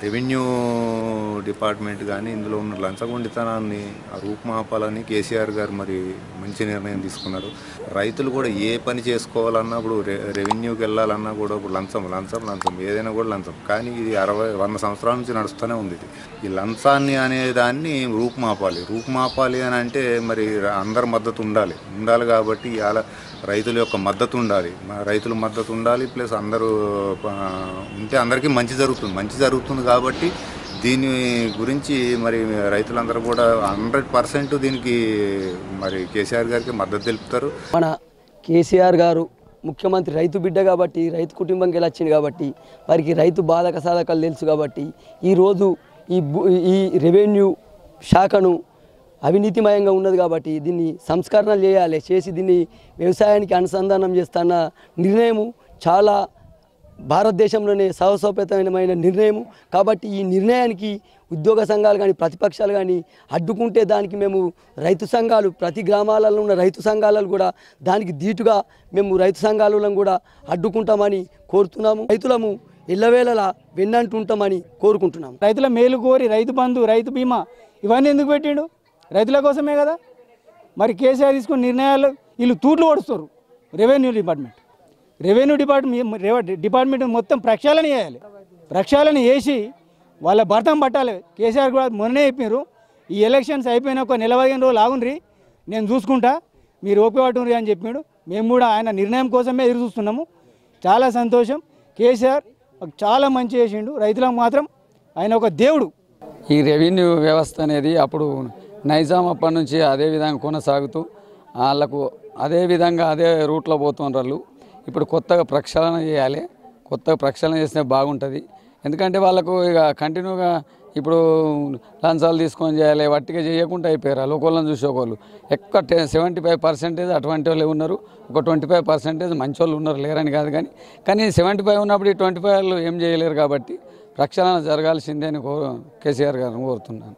Revenue department కానీ ఇందులో ఉన్న లంచగొండితనాన్ని రూపుమాపాలని కేసీఆర్ గారు మరి మంచి నిర్ణయం తీసుకున్నారు. రైతులు కూడా ఏ పని చేసుకోవాలన్నా ఇప్పుడు రెవెన్యూకి వెళ్ళాలన్నా కూడా ఇప్పుడు లంచం ఏదైనా కూడా లంచం. కానీ ఇది 100 సంవత్సరాల నుంచి నడుస్తూనే ఉంది. ఈ లంచాన్ని అనే దాన్ని రూపుమాపాలి అని అంటే మరి అందరి మద్దతు ఉండాలి కాబట్టి ఇవాళ రైతుల యొక్క మద్దతు ఉండాలి, రైతుల మద్దతు ఉండాలి. ప్లస్ అందరూ ఉంటే అందరికీ మంచి జరుగుతుంది కాబట్టి దీని గురించి మరి రైతులందరూ కూడా 100% దీనికి మరి కేసీఆర్ గారికి మద్దతు తెలుపుతారు. మన కేసీఆర్ గారు ముఖ్యమంత్రి రైతు బిడ్డ కాబట్టి, రైతు కుటుంబంకి వెళ్ళి వచ్చింది కాబట్టి, వారికి రైతు బాధక సాధకాలు తెలుసు కాబట్టి ఈరోజు ఈ రెవెన్యూ శాఖను అవినీతిమయంగా ఉన్నది కాబట్టి దీన్ని సంస్కరణలు చేసి దీన్ని వ్యవసాయానికి అనుసంధానం చేస్తున్న నిర్ణయము చాలా భారతదేశంలోనే సాహసోపేతమైన నిర్ణయం. కాబట్టి ఈ నిర్ణయానికి ఉద్యోగ సంఘాలు కానీ ప్రతిపక్షాలు కానీ అడ్డుకుంటే దానికి మేము రైతు సంఘాలు ప్రతి గ్రామాలలో ఉన్న రైతు సంఘాలను కూడా దానికి ధీటుగా మేము రైతు సంఘాలను కూడా అడ్డుకుంటామని కోరుతున్నాము. రైతులము ఎల్లవేళలా వెన్నంటుంటామని కోరుకుంటున్నాము. రైతుల మేలు కోరి రైతు బంధు, రైతు బీమా ఇవన్నీ ఎందుకు పెట్టిండు? రైతుల కోసమే కదా. మరి కేసీఆర్ తీసుకున్న నిర్ణయాలు వీళ్ళు తూట్లు ఓడుస్తారు. రెవెన్యూ డిపార్ట్మెంట్ మొత్తం ప్రక్షాళన చేయాలి. ప్రక్షాళన చేసి వాళ్ళ భర్తం పట్టాలి. కేసీఆర్ కూడా మొన్నే చెప్పారు, ఈ ఎలక్షన్స్ అయిపోయిన ఒక 15 రోజులు ఆగుండ్రి, నేను చూసుకుంటా, మీరు ఓపిక పట్టుండ్రి అని చెప్పాడు. మేము కూడా ఆయన నిర్ణయం కోసమే ఎదురు చూస్తున్నాము. చాలా సంతోషం. కేసీఆర్ చాలా మంచి చేసిండు. రైతులకు మాత్రం ఆయన ఒక దేవుడు. ఈ రెవెన్యూ వ్యవస్థ అనేది అప్పుడు నైజాం అప్పటి నుంచి అదే విధంగా కొనసాగుతూ వాళ్ళకు అదే విధంగా అదే రూట్లో పోతున్నారు. ఇప్పుడు కొత్తగా ప్రక్షాళన చేయాలి. కొత్తగా ప్రక్షాళన చేస్తే బాగుంటుంది. ఎందుకంటే వాళ్ళకు ఇక కంటిన్యూగా ఇప్పుడు లంచాలు తీసుకొని చేయాలి, వట్టిగా చేయకుండా అయిపోయారు. ఒకళ్ళని చూసి ఒకళ్ళు ఎక్కువ 75% అటువంటి వాళ్ళు ఉన్నారు. ఒక 25% మంచి వాళ్ళు ఉన్నారు, లేరని కాదు. కానీ 75 ఉన్నప్పుడు ఈ 25 వాళ్ళు ఏం చేయలేరు. కాబట్టి ప్రక్షాళన జరగాల్సిందే అని కేసీఆర్ గారిని కోరుతున్నాను.